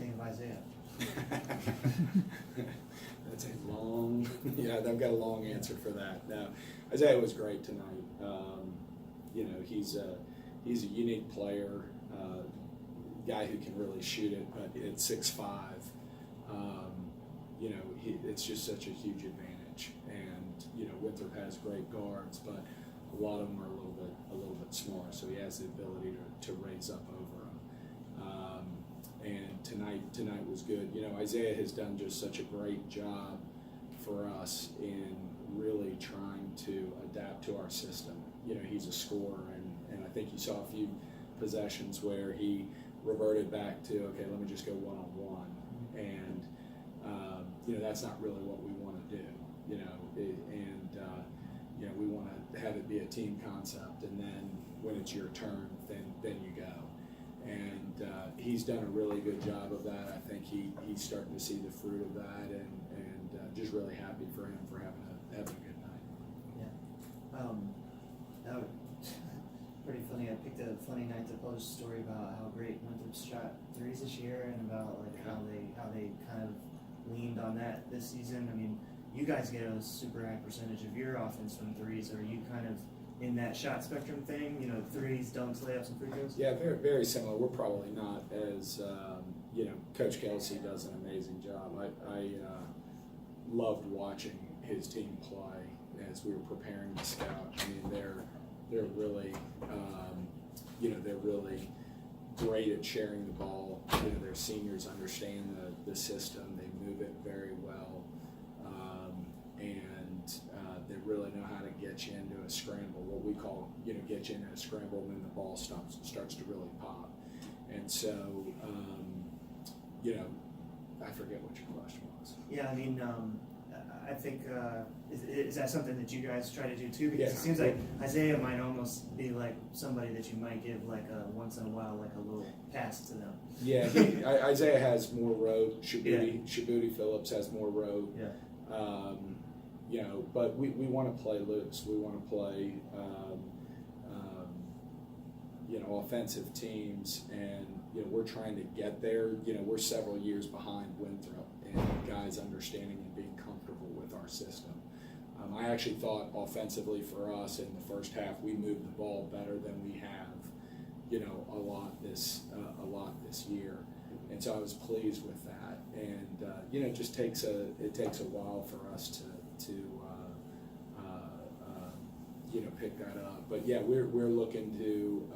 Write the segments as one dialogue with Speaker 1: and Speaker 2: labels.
Speaker 1: think of Isaiah?
Speaker 2: That's a long, I've got a long answer for that. No, Isaiah was great tonight. He's a unique player, guy who can really shoot it, but at 6'5", it's just such a huge advantage. And Winthrop has great guards, but a lot of them are a little bit smaller, so he has the ability to raise up over them. And tonight was good. Isaiah has done just such a great job for us in really trying to adapt to our system. He's a scorer, and I think you saw a few possessions where he reverted back to, okay, let me just go one-on-one. And, that's not really what we want to do, we want to have it be a team concept, and then when it's your turn, then you go. And he's done a really good job of that. I think he's starting to see the fruit of that, and just really happy for him for having a good night.
Speaker 1: Yeah. That was pretty funny. I picked a funny night to post a story about how great Winthrop shot threes this year, and about how they kind of leaned on that this season. I mean, you guys get a super high percentage of your offense from threes. Are you kind of in that shot spectrum thing? Threes, dunks, layups, and free throws?
Speaker 2: Yeah, very, very similar. We're probably not as, Coach Kelsey does an amazing job. I loved watching his team play as we were preparing to scout. I mean, they're really, they're really great at sharing the ball. Their seniors understand the system. They move it very well. They really know how to get you into a scramble, what we call, get you into a scramble when the ball starts to really pop. And so, I forget what your question was.
Speaker 1: Yeah, I mean, I think, is that something that you guys try to do too? Because it seems like Isaiah might almost be like somebody that you might give like a once in a while, like a little pass to them.
Speaker 2: Yeah, Isaiah has more road. Shabuti Phillips has more road.
Speaker 1: Yeah.
Speaker 2: But we want to play loose. We want to play, offensive teams, and we're trying to get there. We're several years behind Winthrop, and guys understanding and being comfortable with our system. I actually thought offensively for us in the first half we moved the ball better than we have, a lot this year, and so I was pleased with that. And it just takes a while for us to pick that up. But yeah, we're looking to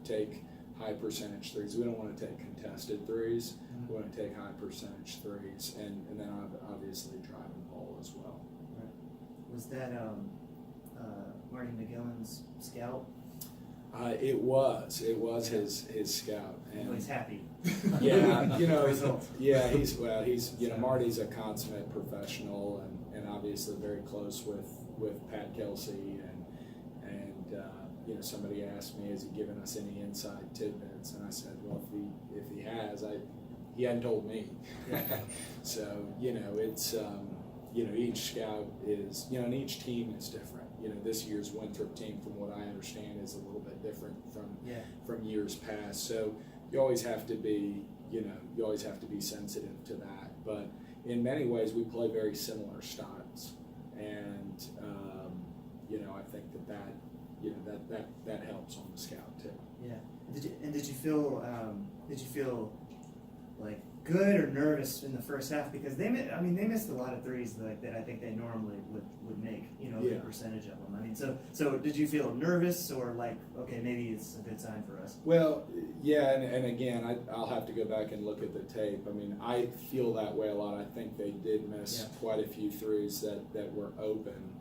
Speaker 2: take high percentage threes. We don't want to take contested threes.
Speaker 1: Mm-hmm.
Speaker 2: We want to take high percentage threes, and then obviously driving the ball as well.
Speaker 1: Right. Was that Marty McGillen's scout?
Speaker 2: It was his scout, and
Speaker 1: he's happy.
Speaker 2: Yeah,
Speaker 1: Results.
Speaker 2: Yeah, he's Marty's a consummate professional, and obviously very close with Pat Kelsey, and somebody asked me, has he given us any inside tidbits? And I said, well, if he has, he hadn't told me. So it's each scout is and each team is different. This year's Winthrop team, from what I understand, is a little bit different from years past. So you always have to be sensitive to that. But in many ways, we play very similar styles, and I think that helps on the scout too.
Speaker 1: Yeah. Did you feel like good or nervous in the first half, because they missed a lot of threes that I think they normally would make, a good percentage of them. I mean, so did you feel nervous, or like, okay, maybe it's a good sign for us?
Speaker 2: Well, yeah, and again, I'll have to go back and look at the tape. I mean, I feel that way a lot. I think they did miss quite a few threes that were open,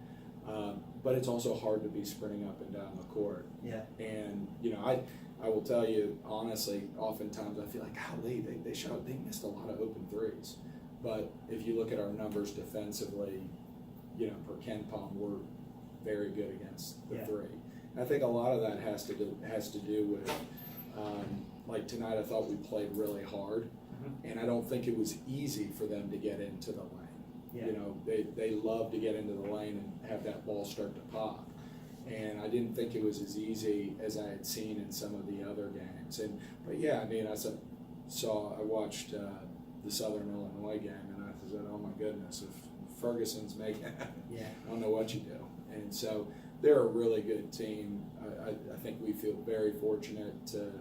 Speaker 2: but it's also hard to be sprinting up and down the court.
Speaker 1: Yeah.
Speaker 2: And I will tell you honestly, oftentimes I feel like, golly, they missed a lot of open threes. But if you look at our numbers defensively, per KenPom, we're very good against the three. And I think a lot of that has to do with, like tonight, I thought we played really hard, and I don't think it was easy for them to get into the lane. Yeah. They love to get into the lane and have that ball start to pop. And I didn't think it was as easy as I had seen in some of the other games. But yeah, I mean, as a I watched the Southern Illinois game, and I said, oh my goodness, if Ferguson's making it,
Speaker 1: Yeah.
Speaker 2: I don't know what you do. And so they're a really good team. I think we feel very fortunate to,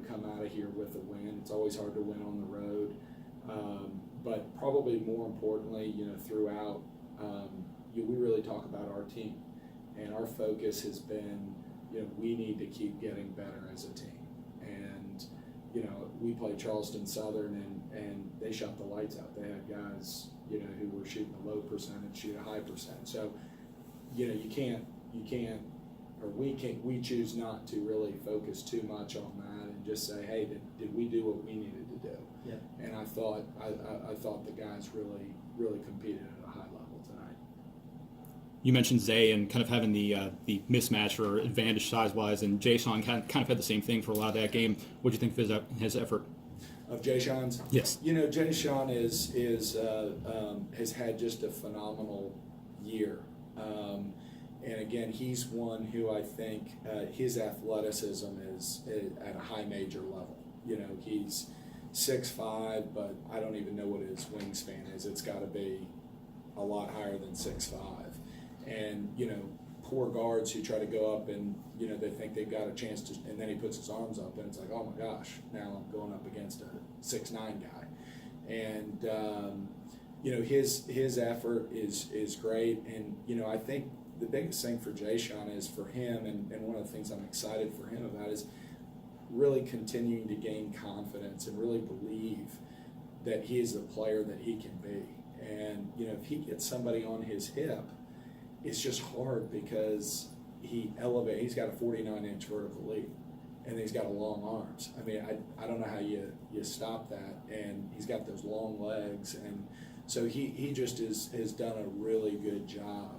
Speaker 2: come out of here with a win. It's always hard to win on the road. But probably more importantly, throughout, we really talk about our team. And our focus has been, we need to keep getting better as a team. And, we played Charleston Southern and they shot the lights out. They had guys, who were shooting a low percentage, shoot a high percent. So, we choose not to really focus too much on that and just say, hey, did we do what we needed to do?
Speaker 1: Yep.
Speaker 2: And I thought the guys really competed at a high level tonight.
Speaker 3: You mentioned Zay and kind of having the mismatch or advantage size-wise, and Jay-Sean kind of had the same thing for a lot of that game. What do you think of his effort?
Speaker 2: Of Jay-Sean's?
Speaker 3: Yes.
Speaker 2: Jay-Sean has had just a phenomenal year. And again, he's one who I think his athleticism is at a high major level. He's 6'5", but I don't even know what his wingspan is. It's got to be a lot higher than 6'5". And, poor guards who try to go up and, they think they've got a chance to, and then he puts his arms up and it's like, oh my gosh, now I'm going up against a 6'9" guy. And, his effort is great. And, I think the biggest thing for Jay-Sean is for him, and one of the things I'm excited for him about is really continuing to gain confidence and really believe that he is the player that he can be. And, if he gets somebody on his hip, it's just hard because he's got a 49-inch vertical leap, and he's got long arms. I mean, I don't know how you stop that, and he's got those long legs, and so he just has done a really good job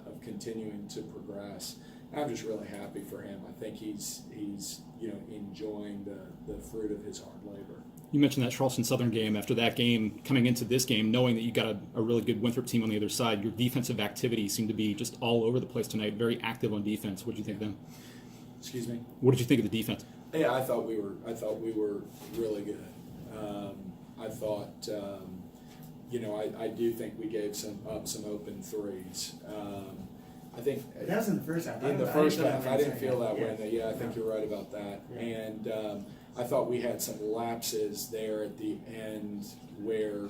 Speaker 2: of continuing to progress. I'm just really happy for him. I think he's enjoying the fruit of his hard labor.
Speaker 3: You mentioned that Charleston Southern game. After that game, coming into this game, knowing that you got a really good Winthrop team on the other side, your defensive activity seemed to be just all over the place tonight, very active on defense. What did you think then?
Speaker 2: Excuse me?
Speaker 3: What did you think of the defense?
Speaker 2: Yeah, I thought we were really good. I thought, I do think we gave some open threes. I think
Speaker 1: That was in the first half.
Speaker 2: in the first half, I didn't feel that way. Yeah, I think you're right about that.
Speaker 1: Yeah.
Speaker 2: And I thought we had some lapses there at the end where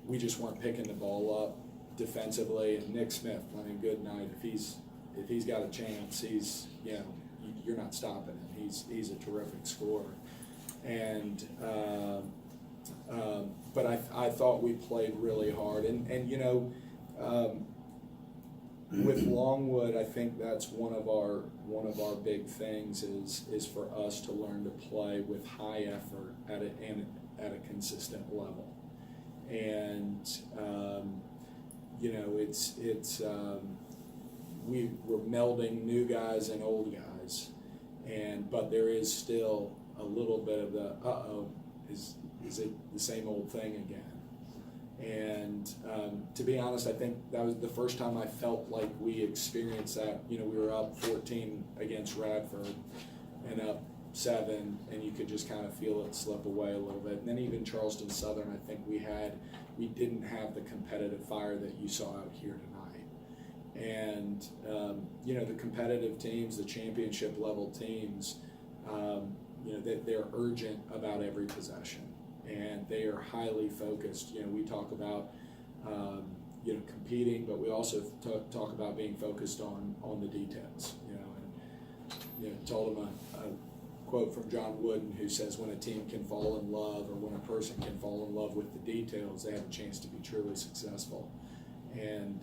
Speaker 2: we just weren't picking the ball up defensively. And Nick Smith, I mean, good night. If he's got a chance, you're not stopping him. He's a terrific scorer. And but I thought we played really hard. And with Longwood, I think that's one of our big things is for us to learn to play with high effort at a consistent level. And we're melding new guys and old guys, but there is still a little bit of the is it the same old thing again? And to be honest, I think that was the first time I felt like we experienced that. We were up 14 against Radford and up 7, and you could just kind of feel it slip away a little bit. And then even Charleston Southern, I think we didn't have the competitive fire that you saw out here tonight. And the competitive teams, the championship level teams, they're urgent about every possession. And they are highly focused. We talk about competing, but we also talk about being focused on the details. And told them a quote from John Wooden, who says, "When a team can fall in love, or when a person can fall in love with the details, they have a chance to be truly successful." And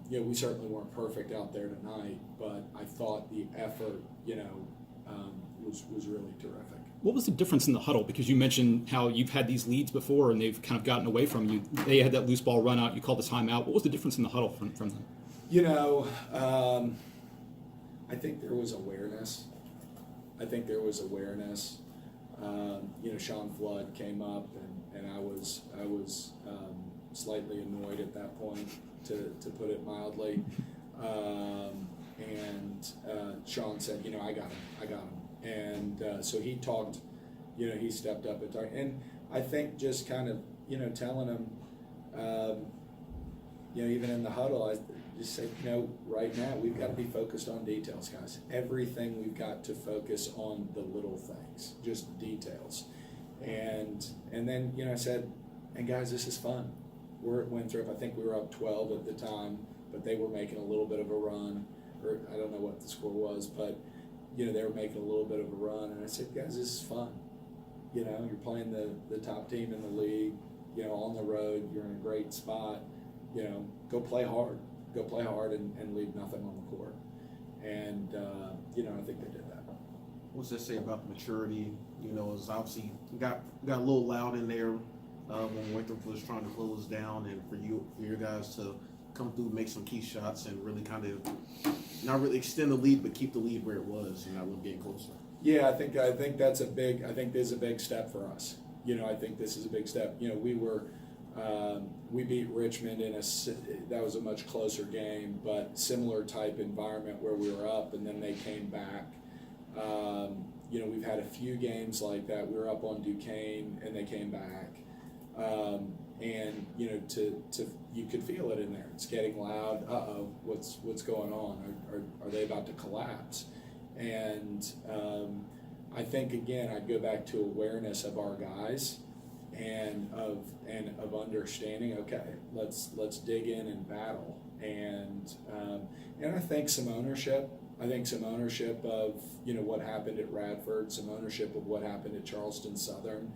Speaker 2: we certainly weren't perfect out there tonight, but I thought the effort, was really terrific.
Speaker 3: What was the difference in the huddle? Because you mentioned how you've had these leads before and they've kind of gotten away from you. They had that loose ball run out. You called the timeout. What was the difference in the huddle from them?
Speaker 2: I think there was awareness. Sean Flood came up, and I was slightly annoyed at that point, to put it mildly. And Sean said, I got him. And so he talked he stepped up and talked. And I think just kind of, telling them, even in the huddle, I just say, right now we've got to be focused on details, guys. Everything we've got to focus on the little things, just details. And then, I said, and guys, this is fun. We're at Winthrop. I think we were up 12 at the time, but they were making a little bit of a run, or I don't know what the score was, but, they were making a little bit of a run. And I said, guys, this is fun. You're playing the top team in the league, on the road. You're in a great spot. Go play hard. Go play hard and leave nothing on the court. And, I think they did that.
Speaker 4: What's that say about maturity? It's obviously got a little loud in there when Winthrop was trying to close down, and for your guys to come through, make some key shots, and really kind of not really extend the lead, but keep the lead where it was, and not really getting closer.
Speaker 2: Yeah, I think this is a big step for us. I think this is a big step. We beat Richmond that was a much closer game, but similar type environment where we were up and then they came back. We've had a few games like that. We were up on Duquesne and they came back. And you could feel it in there. It's getting loud. What's going on? Are they about to collapse? And I think again, I'd go back to awareness of our guys and of understanding. Okay, let's dig in and battle. And I think some ownership. I think some ownership of what happened at Radford, some ownership of what happened at Charleston Southern.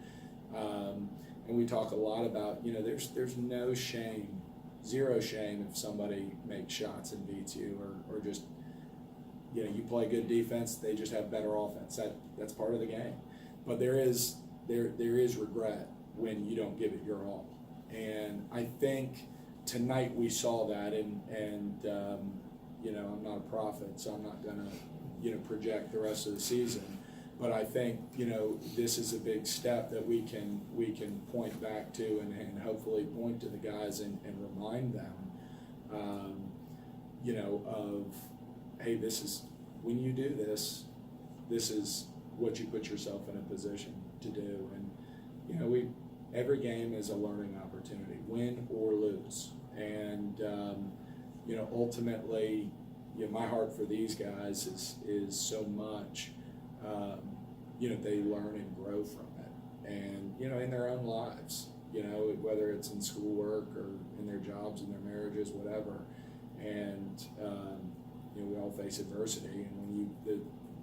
Speaker 2: And we talk a lot about, there's no shame, zero shame if somebody makes shots and beats you, or just, you play good defense, they just have better offense. That's part of the game. But there is regret when you don't give it your all. And I think tonight we saw that, and I'm not a prophet, so I'm not going to, project the rest of the season. But I think, this is a big step that we can point back to and hopefully point to the guys and remind them, of, hey, this is, when you do this is what you put yourself in a position to do. And, every game is a learning opportunity, win or lose. And, ultimately, my heart for these guys is so much, they learn and grow from it, and in their own lives, whether it's in schoolwork or in their jobs, in their marriages, whatever. And we all face adversity, and when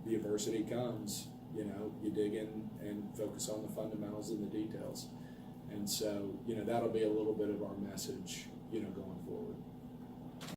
Speaker 2: the adversity comes, you dig in and focus on the fundamentals and the details. And so that'll be a little bit of our message